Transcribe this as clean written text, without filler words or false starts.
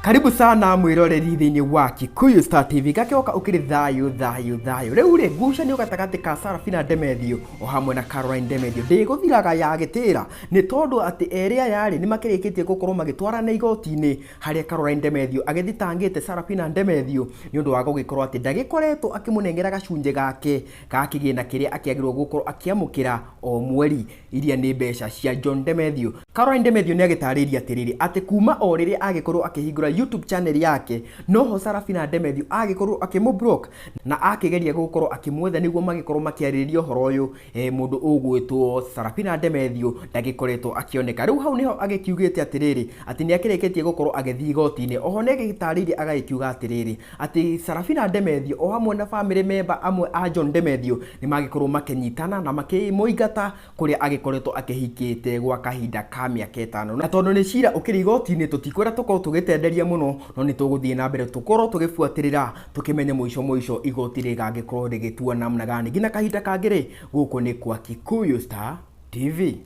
Karibu sana mwiroreri thiini wa Ngūcanìo Star TV gakoka ukiri thayu. Riu ri Ngūcanìo gatagati ka Sarafina Demethew o hamwe na Carolyn Demethew ndigũthiraga ya gitira ni tondu ati eria yari ni makirikitie gukorwo magitwarana igoti-ini haria Carolyn Demethew agithitangite Sarafina Demethew ni undu wa gugikorwo ati ndagikoretwo akimunengera gacunje gake ga kigina kiria akiagirwo gukorwo akiamukira o mweri iria ni mbeca cia John Demethew. Carolyn Demethew ni agitariria atiriri ati kuma o riria agikorwo akihingura YouTube channel yake noho Sarafina Demethew agikorwo akimublock na akigeria gukorwo akimwetha niguo magikorwo makiaririria uhoro uyu mundu ugwitwo Sarafina Demethew ndagikoretwo akioneka. Riu hau niho agikiugite atiriri ati ni akireketie gukorwo agithii igoti-ini. Oho ne gitariria agakiuga atiriri ati Sarafina Demethew o hamwe na family member amwe a John Demethew ni magikorwo makinyitana na makimuingata kuria agikoretwo akihikite gwa kahinda ka miaka 5 na tondu ni cira ukiri igoti-ini tutikwira tukorwo tugitenderia muno no ni tuguthie na mbere tukorwo tugifuatirira tukimenya muico igoti rigagikorwo rigitua namna gani ngina kahinda kangire guku ni kwa Ngūcanìo Star TV.